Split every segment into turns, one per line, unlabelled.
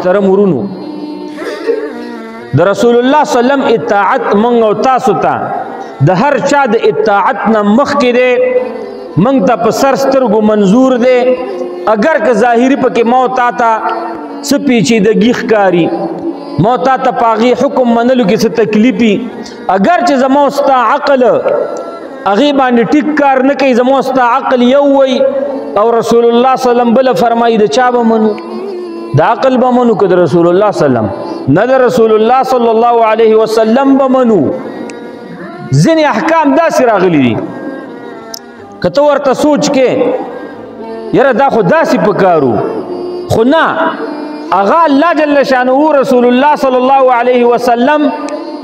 محترم ورونو د رسول الله صلی الله علیه وسلم اطاعت مونږ او تاسو ته د هر چا د اطاعت نه مخکې دی مونږ ته په سر سترګو منظور دی اگر که ظاهري پکې ما او تا ته څه پیچیدګي ښکاري ما او تا ته په هغې حکم منلو کې څه تکلیفي اگر چې زما او ستا عقل هغې باندې ټیک کار نه کوي زما او ستا عقل یو وی او رسول الله صلی الله علیه وسلم بله فرمایي د چا به منو د عقل به منو که د رسول الله صلی الله علیه وسلم نه د رسول الله صلی الله علیه وسلم به منو ځینې احکام داسې راغلي دي که ته ورته سوچ کې یاره دا خو داسې پکارو خو نه هغه الله جل شانه رسول الله صلی الله علیه وسلم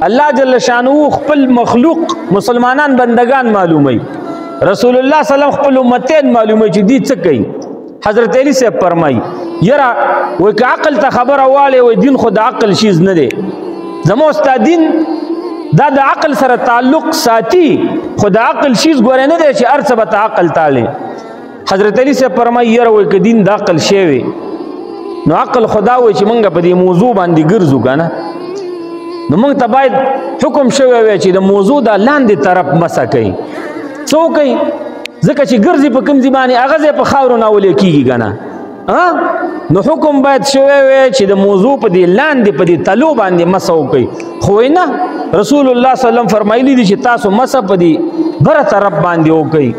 الله جل شانه خپل مخلوق مسلمانان بندگان معلومي رسول الله صلی الله علیه وسلم خپل امتین معلومي چې دي څه کوي حضرت علی صاحب فرمایي یاره وای که عقل ته خبره والی وای دین خو د عقل شیز نه دی زما ستا دین دا د عقل سره تعلق ساتي خو د عقل شیز ګوره نه دی چې هر څه به ته عقل تالی حضرت علی صاحب فرمایي یاره وای که دین د عقل شی وي نو عقل خدا وای چې موږ په دې موضوع باندې ګرځو که نه نو موږ ته باید حکم شوی وی چې د موضوع د لاندې طرف مسه کوي څه وکوي ځکه چې ګرځي په کوم ځای باندې هغه ځای په خاورو ناولې کېږي که نه نو حکم باید شوی وی چې د موضوع په دې لاندې په دې تلو باندې مسه وکوي خو نه رسول الله صلی الله علیه وسلم فرمایلی دي چې تاسو مسه په دې بره طرف باندې وکوي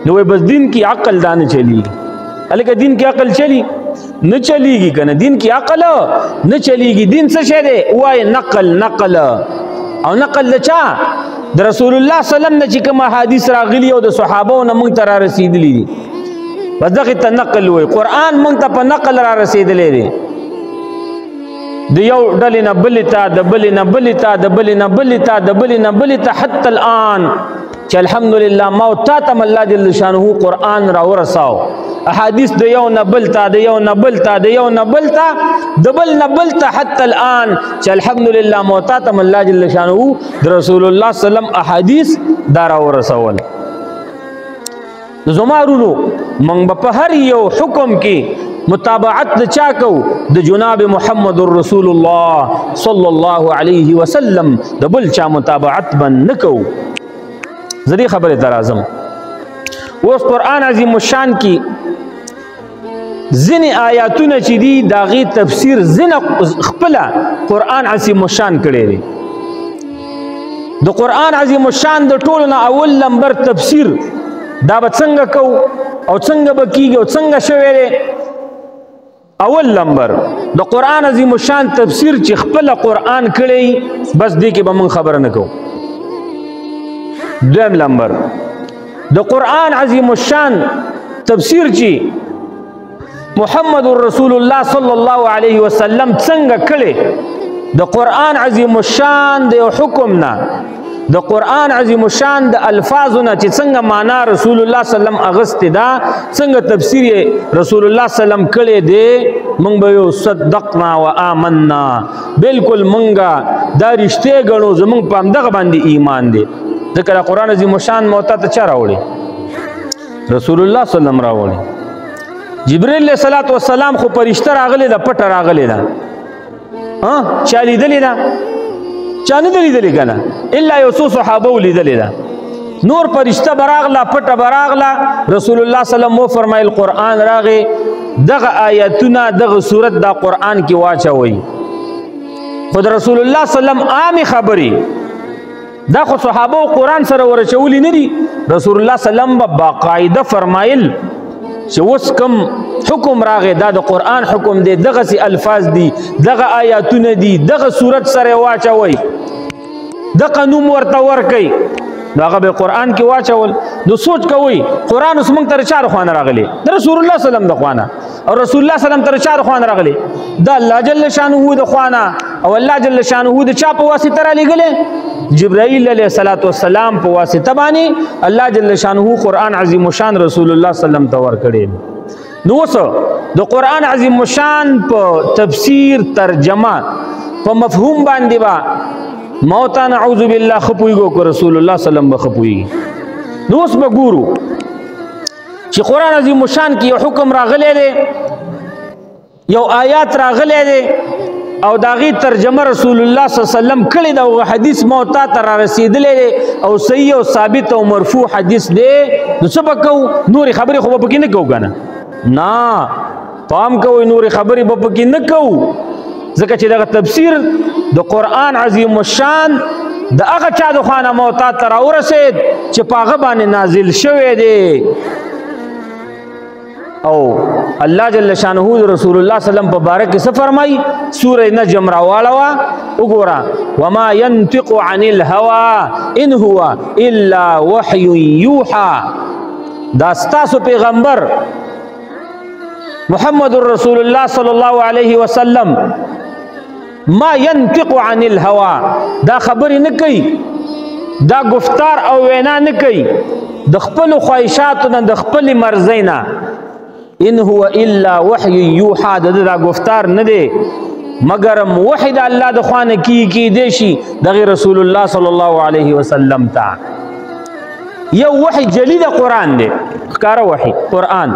نو وای بس دین کې عقل دا نه چلیږي هلکه دین کې عقل چلی نه چلیږي که نه دین کې عقل نه چلیږي دین څه شی دی وایي نقل او نقل د چا د رسول الله صلی الله علیه وسلم نه چې کوم احادیث راغلي او د صحابو نه موږ ته را رسېدلي دي بس دغې ته نقل وایي قرآن موږ ته په نقل را رسېدلی دی د یو ډلې نه بلې ته د بلې نه بلې ته د بلې نه بلې ته د بلې نه بلې ته حتی الان چې الحمدلله ما او تا ته الله جل شانه قرآن را ورساو احادیث د یو نه بل ته د یو نه بل ته د یو نه بل ته د بل نه بل ته حتی الان چې الحمدلله ما او تا ته الله جل شانه د رسول الله صلی الله علیه وسلم احادیث دا را ورسول زما ورونو موږ به په هر یو حکم کې متابعت د چا کو د جناب محمد رسول الله صلی الله علیه وسلم د بل چا متابعت بن نکو زدی خبره ترازم اوس قرآن عظیم الشان کی ځینې آیاتونه چې دي د هغې تفسیر ځینې خپله قرآن عظیم الشان کړی دی د قرآن عظیم الشان د ټولو نه اول نمبر تفسیر دا به څنګه کوو او څنګه به کیږي او څنګه شوی دی اول نمبر د قرآن عظیم الشان تفسیر چې خپله قرآن کړی بس دې کې به موږ خبره نه کوو دویم نمبر د قرآن عظیم الشان تفسیر چې محمد رسول الله صلی الله علیه وسلم څنګه کړی د قرآن عظیم الشان د یو حکم نه د قرآن عظیم الشان د الفاظو نه چې څنګه معنا رسول الله صلی الله علیه وسلم اغستې ده څنګه تفسیر رسول الله صلی الله علیه وسلم کړی دی موږ به یو صدقنا و آمنا بالکل موږ دا رښتې ګڼو زموږ په همدغه باندې ایمان دی ځکه د قرآن عظیم الشان موتا ته چا راوړي رسول الله صلی الله علیه وسلم راوړي جبرئیل علیه الصلاۃ والسلام خو فرشته راغلی ده پټه راغلی ده چا لیدلې ده چا نه ده لیدلې که نه الا یو څو صحابه لیدلې ده نور فرشته به راغله پټه به راغله رسول الله صلی الله علیه وسلم وفرمایل قرآن راغی دغه آیتونه دغه صورت دا قرآن کې واچوئ خو د رسول الله صلی الله علیه وسلم عامې خبرې دا خو صحابه قرآن سره ورچولی نه دي رسول الله صلی الله علیه وسلم باقاعده فرمایل چې اوس کوم حکم راغی دا د قرآن حکم دی دغسې الفاظ دي دغه آیاتونه دي دغه صورت سره واچوئ دغه نوم ورته ورکئ نو هغه به قرآن کې واچول نو سوچ کوئ قرآن اوس موږ ته د چا د خوانه راغلی د رسول الله صلی الله علیه وسلم د خوانه او رسول الله صلی الله علیه وسلم ته د چا د خوانه راغلی د الله جل شانه د خوانه او الله جل شانه د چا په واسطه رالیږلی جبرائیل علیه السلام په واسطه باندې الله جل شانه قرآن عظیم الشان رسول الله صلی الله علیه وسلم ته ورکړی نو اوس د قرآن عظیم الشان په تفسیر ترجمه په مفهوم باندې با موتا نعوذ بالله خپویږو کو رسول الله صلی الله علیه وسلم بخپویږي نو اوس به ګورو چې قرآن عظیم الشان کې یو حکم راغلی دی یو آیات راغلی دی او داغي ترجمه رسول الله صلی الله علیه وسلم کړي دا حدیث مو تا تر رسیدلې او صحیح او ثابت او مرفوع حدیث دی نو څه وکړو نور خبرې خو به کې نه کوو کنه نه پام کوي نور خبرې به کې نه کوو ځکه چې دا تفسیر د قران عظیم الشان د هغه چا د خوانه مو تا تر ورسید چې پاغه باندې نازل شوی دی او الله جل شانه رسول الله صلی الله علیه وسلم په باره کې څه فرمایي سوره نجم راواړه وګوره وما ينطق عن الهوى ان هو الا وحي يوحى دا ستاسو پیغمبر محمد رسول الله صلی الله علیه وسلم ما ينطق عن الهوى دا خبرې نه کوي دا گفتار او وینا نه کوي د خپل خواهشاتو نه د خپل مرزي نه ان هو الا وحي يوحى دا گفتار نه دی مگر موحد الله د خوانه کی دی شي د رسول الله صلی الله علیه وسلم تا یو وحی جلی د قران دی ښکارا وحی قران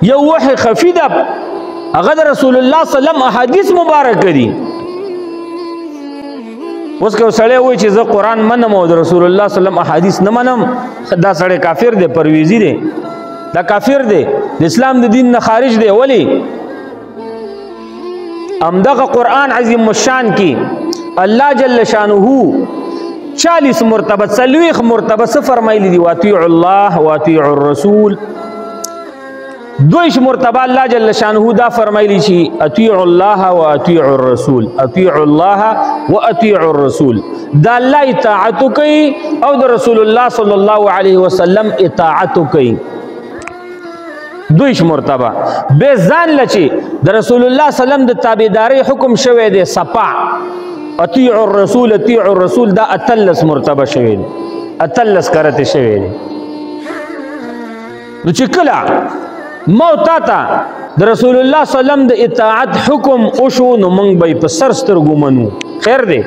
یو وحی خفی ده هغه رسول الله صلی الله علیه وسلم احادیث مبارک دي اوس که سړی وایي چې زه قرآن منم او د رسول الله صلی الله علیه وسلم احادیث نه منم دا سړی کافر دی پرویزی دی دا کافر دی د اسلام د دین نه خارج دی ولی همدغه قرآن عظیم الشان کی الله جل شانه 40 مرتبه 40 مرتبه څه فرمایلی دی واطیعوا الله واطیعوا الرسول دویش مرتبه الله جل شانه دا فرمایلی شي اطیعوا الله واطیعوا الرسول اطیعوا الله واطیعوا الرسول دا الله اطاعت کوي او د رسول الله صلی الله علیه وسلم اطاعت کوي دویش مرتبه به ځان لچی د رسول الله صلی الله علیه وسلم د تابعداري حکم شوی دی صپا اطیعوا الرسول اطیعوا الرسول دا اتلس مرتبه شوی دی اتلس کرته شوی دی نو چې کله موتا تا د رسول الله صلی الله علیه وسلم د اطاعت حکم او شو نو مونږ به په سر سترګو منو خیر دی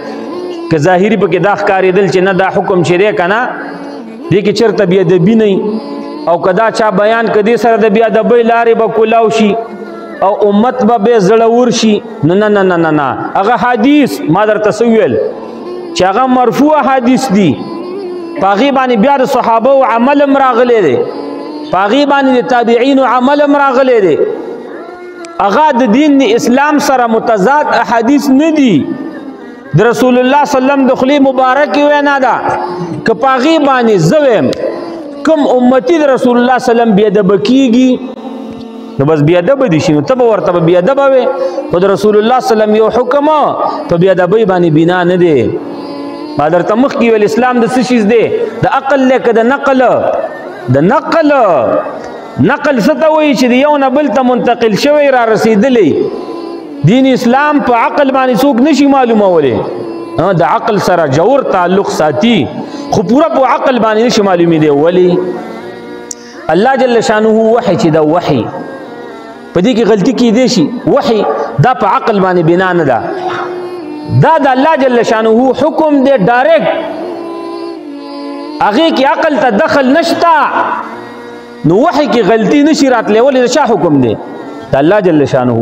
که ظاهری پکې دا ښکارېدل چې نه دا حکم چې دی که نه دې کې چېرته بې ادبي نه او که دا چا بیان کدی سره د بې ادبۍ لارې به کولاو شي او امت به بې زړور شي نه نه نه نه نه هغه حدیث ما درته څه ویل چې هغه مرفوع حدیث دي په هغې باندې بیا د صحابو عمل هم راغلی دی پاغي باندې د تابعین عمل هم راغلی دی هغه د دین اسلام سره متضاد احادیث نه دي د رسول الله صلی الله علیه وسلم د خلی مبارک وینا ده که پاغي باندې زویم کوم امتی د رسول الله صلی الله علیه وسلم بی ادب کیږي نو بس بی ادب دي شي نو ته ورته بی ادب وي خو د رسول الله صلی الله علیه وسلم یو حکم په بی ادبۍ باندې بنا نه دی ما درته مخکې ویل اسلام د څه شیز دی د عقل لکه د نقل د نقل څه ته وایي چې د یو نه بل ته منتقل شوی را رسېدلی دین اسلام په عقل باندې څوک نشي معلومولی د عقل سره جوړ تعلق ساتي خو پوره په عقل باندې نشي معلومېدی ولی الله جل شانه وحی چې دا وحی په دې کې غلطي کیدی شي وحی دا په عقل باندې بنا نه ده دا د الله جل شانه حکم دی ډایرکټ هغه کې عقل ته دخل نشتا نو وحی کې غلطی نشي راتلی ولې د چا حکم دی د الله جل شانه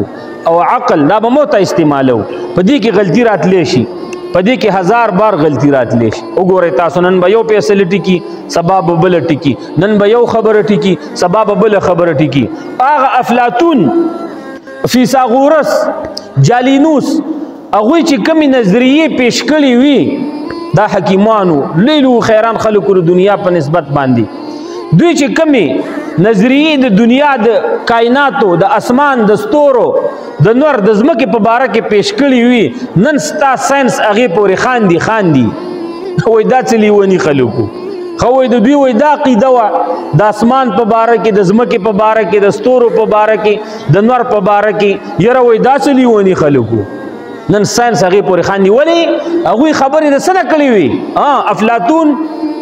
او عقل دا به مو ته استعمالو په دې کې غلطی راتلی شي په دې کې 1000 بار غلطی راتلی شي وګورئ تاسو نن به یو فیصله ټکی سبا به بل ټکی نن به یو خبره ټکی سبا به بل خبره ټکی هغه افلاطون فیثاغورس جالینوس هغوی چې کومې نظریې پیش کړې وي دا حکیمانو لیلو خیران خلکو د دنیا په نسبت باندې دوی چې کومې نظریې د دنیا د کائناتو د اسمان د ستورو د نور د ځمکې په باره کې پیش کړي وي نن ستا ساینس هغې پورې خاندي وایي دا څه لیوني خلکو خو وایي د دوی وایي دا عقیده وه د اسمان په باره کې د ځمکې په باره کې د ستورو په باره کې د نور په باره کې یاره وایي دا څه لیوني خلکو نن ساینس هغې پورې خاندي ولې هغوی خبرې د څه نه کړې وي افلاطون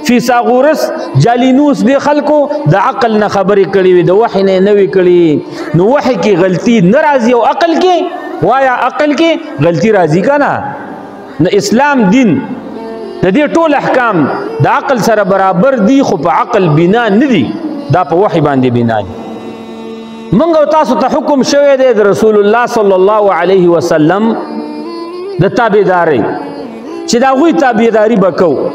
فیثاغورس جالینوس دې خلکو د عقل نه خبرې کړې وي د وحی نه نه وي کړي نو وحی کې غلطي نه راځي او عقل کې وایا عقل کې غلطي راځي که نه نو اسلام دین د دې ټول احکام د عقل سره برابر دي خو په عقل بنا نه دي دا په وحی باندې بنا دي موږ او تاسو ته حکم شوی دی د رسول الله صلی الله علیه وسلم د تابعداري چې د هغوی تابعداري به کوو.